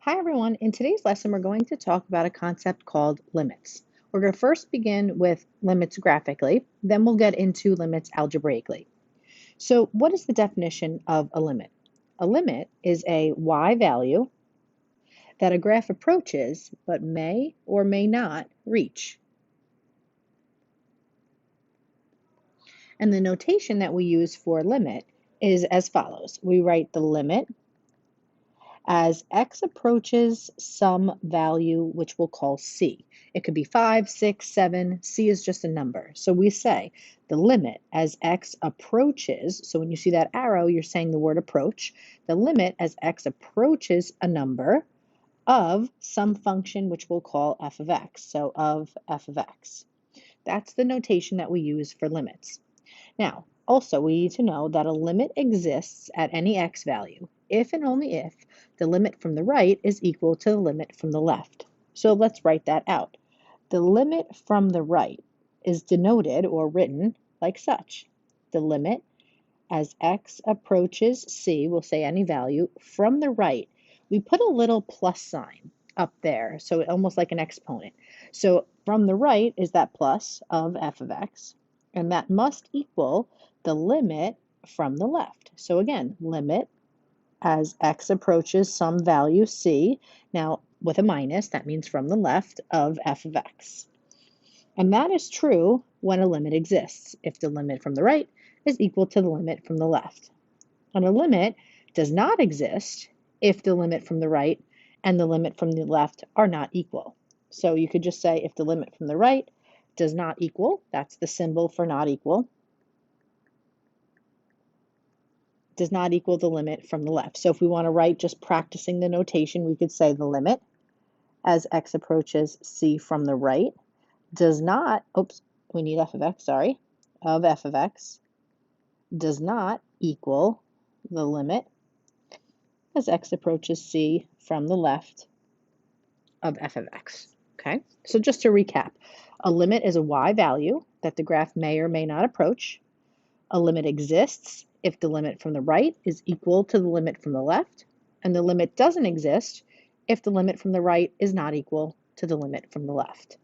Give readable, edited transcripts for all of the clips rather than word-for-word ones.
Hi everyone, in today's lesson we're going to talk about a concept called limits. We're going to first begin with limits graphically, then we'll get into limits algebraically. So what is the definition of a limit? A limit is a y value that a graph approaches but may or may not reach. And the notation that we use for limit is as follows. We write the limit as x approaches some value which we'll call c. It could be 5, 6, 7. C is just a number. So we say the limit as x approaches, so when you see that arrow, you're saying the word approach, the limit as x approaches a number of some function which we'll call f of x, so of f of x. That's the notation that we use for limits. Now, also, we need to know that a limit exists at any x value if and only if the limit from the right is equal to the limit from the left. So let's write that out. The limit from the right is denoted or written like such. The limit as x approaches c, we'll say any value, from the right. We put a little plus sign up there, so almost like an exponent. So from the right is that plus of f of x, and that must equal the limit from the left. So again, limit as x approaches some value c, now with a minus, that means from the left, of f of x. And that is true when a limit exists, if the limit from the right is equal to the limit from the left. And a limit does not exist if the limit from the right and the limit from the left are not equal. So you could just say if the limit from the right does not equal, that's the symbol for not equal, does not equal the limit from the left. So if we want to write just practicing the notation, we could say the limit as x approaches c from the right does not, we need f of x, sorry, of f of x does not equal the limit as x approaches c from the left of f of x. Okay, so just to recap, a limit is a y value that the graph may or may not approach. A limit exists if the limit from the right is equal to the limit from the left, and the limit doesn't exist if the limit from the right is not equal to the limit from the left.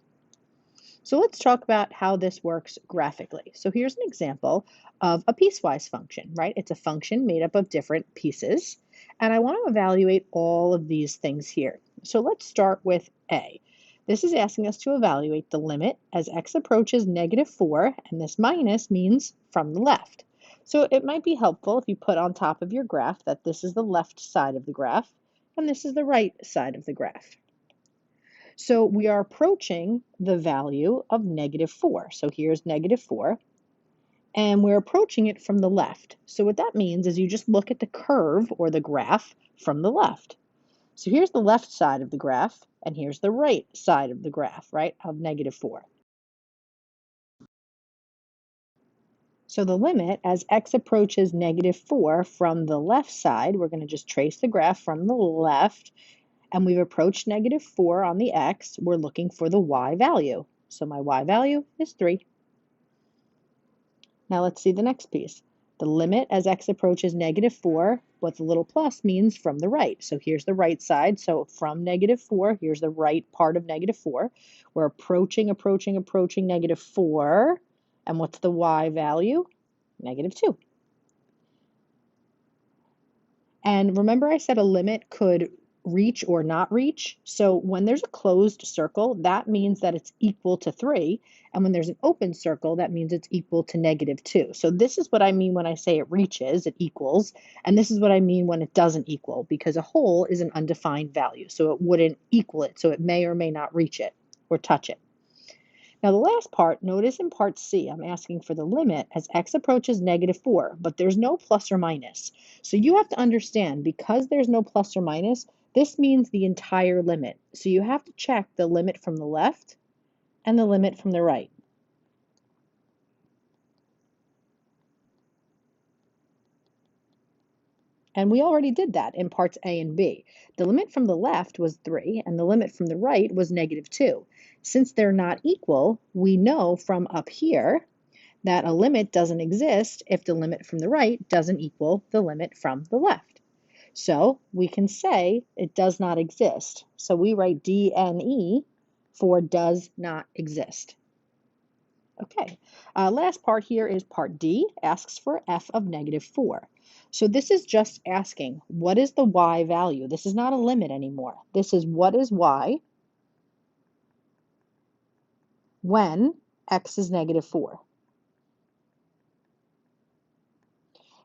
So let's talk about how this works graphically. So here's an example of a piecewise function, right? It's a function made up of different pieces, and I want to evaluate all of these things here. So let's start with A. This is asking us to evaluate the limit as x approaches -4, and this minus means from the left. So it might be helpful if you put on top of your graph that this is the left side of the graph, and this is the right side of the graph. So we are approaching the value of -4. So here's -4, and we're approaching it from the left. So what that means is you just look at the curve or the graph from the left. So here's the left side of the graph, and here's the right side of the graph, right, of -4. So the limit as x approaches -4 from the left side, we're going to just trace the graph from the left, and we've approached -4 on the x. We're looking for the y value. So my y value is 3. Now let's see the next piece. The limit as x approaches -4 with a little plus means from the right. So here's the right side. So from -4, here's the right part of -4. We're approaching -4. And what's the y value? -2. And remember I said a limit could reach or not reach. So when there's a closed circle, that means that it's equal to 3. And when there's an open circle, that means it's equal to -2. So this is what I mean when I say it reaches, it equals. And this is what I mean when it doesn't equal, because a whole is an undefined value. So it wouldn't equal it. So it may or may not reach it or touch it. Now the last part, notice in part C, I'm asking for the limit as x approaches -4, but there's no plus or minus. So you have to understand, because there's no plus or minus, this means the entire limit. So you have to check the limit from the left and the limit from the right. And we already did that in parts A and B. The limit from the left was 3, and the limit from the right was -2. Since they're not equal, we know from up here that a limit doesn't exist if the limit from the right doesn't equal the limit from the left. So we can say it does not exist. So we write DNE for does not exist. Okay, last part here is part D, asks for f of -4. So this is just asking, what is the y value? This is not a limit anymore. This is what is y when x is -4.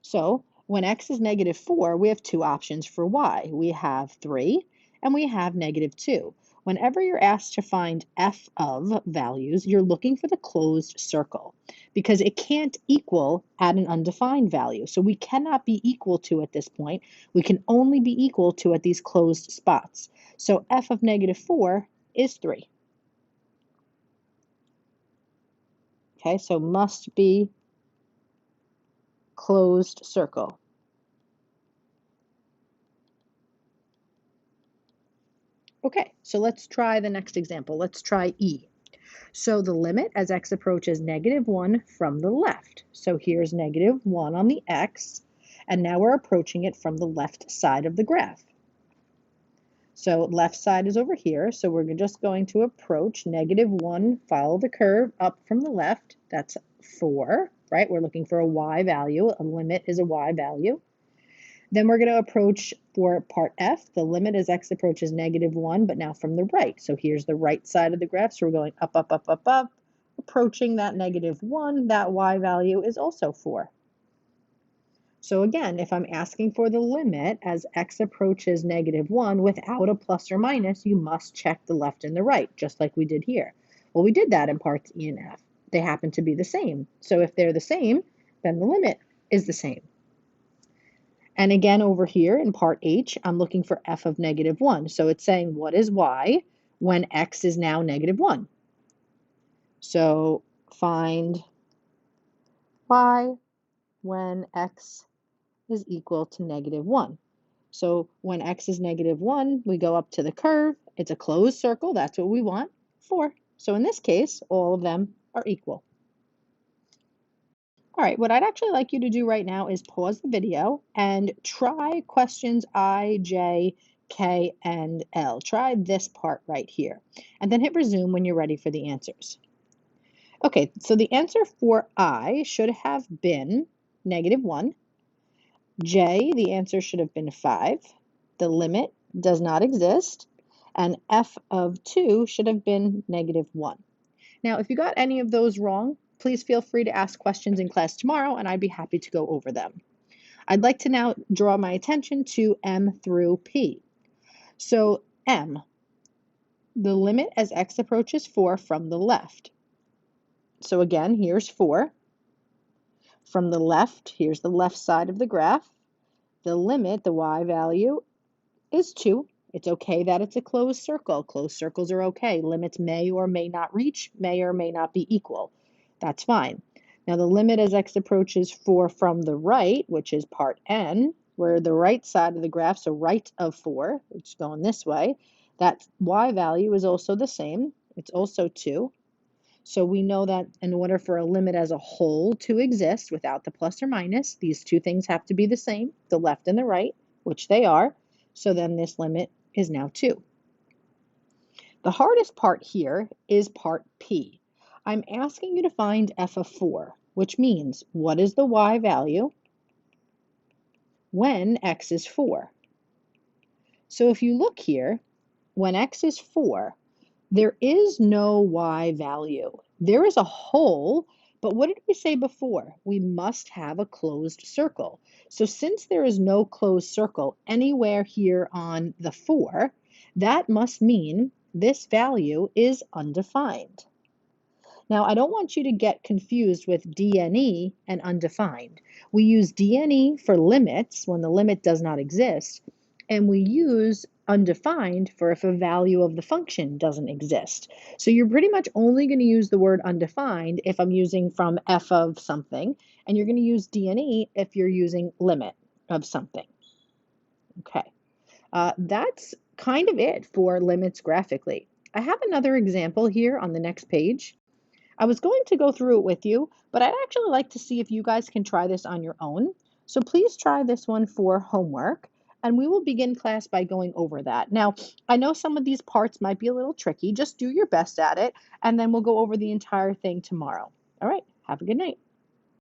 So when x is -4, we have two options for y. We have 3 and we have -2. Whenever you're asked to find f of values, you're looking for the closed circle because it can't equal at an undefined value. So we cannot be equal to at this point. We can only be equal to at these closed spots. So f of -4 is 3. Okay, so must be closed circle. Okay, so let's try the next example. Let's try E. So the limit as x approaches -1 from the left. So here's -1 on the x, and now we're approaching it from the left side of the graph. So left side is over here, so we're just going to approach -1, follow the curve up from the left. That's 4, right? We're looking for a y value. A limit is a y value. Then we're going to approach for part F. The limit as x approaches -1, but now from the right. So here's the right side of the graph. So we're going up, up, up, up, up, approaching that -1. That y value is also 4. So again, if I'm asking for the limit as x approaches -1 without a plus or minus, you must check the left and the right, just like we did here. Well, we did that in parts E and F. They happen to be the same. So if they're the same, then the limit is the same. And again, over here in part H, I'm looking for f of -1. So it's saying, what is y when x is now -1? So find y when x is equal to -1. So when x is -1, we go up to the curve. It's a closed circle. That's what we want, 4. So in this case, all of them are equal. All right, what I'd actually like you to do right now is pause the video and try questions I, J, K, and L. Try this part right here, and then hit resume when you're ready for the answers. Okay, so the answer for I should have been -1. J, the answer should have been 5. The limit does not exist. And f of 2 should have been -1. Now, if you got any of those wrong, please feel free to ask questions in class tomorrow, and I'd be happy to go over them. I'd like to now draw my attention to M through P. So M, the limit as x approaches 4 from the left. So again, here's 4. From the left, here's the left side of the graph. The limit, the y value, is 2. It's okay that it's a closed circle. Closed circles are okay. Limits may or may not reach, may or may not be equal. That's fine. Now the limit as x approaches 4 from the right, which is part N, where the right side of the graph, so right of 4, which is going this way, that y value is also the same. It's also 2. So we know that in order for a limit as a whole to exist without the plus or minus, these two things have to be the same, the left and the right, which they are. So then this limit is now 2. The hardest part here is part P. I'm asking you to find f of 4, which means what is the y value when x is 4? So if you look here, when x is 4, there is no y value. There is a hole, but what did we say before? We must have a closed circle. So since there is no closed circle anywhere here on the 4, that must mean this value is undefined. Now, I don't want you to get confused with DNE and undefined. We use DNE for limits when the limit does not exist, and we use undefined for if a value of the function doesn't exist. So you're pretty much only going to use the word undefined if I'm using from f of something, and you're going to use DNE if you're using limit of something. Okay, that's kind of it for limits graphically. I have another example here on the next page. I was going to go through it with you, but I'd actually like to see if you guys can try this on your own. So please try this one for homework. And we will begin class by going over that. Now, I know some of these parts might be a little tricky. Just do your best at it, and then we'll go over the entire thing tomorrow. All right, have a good night.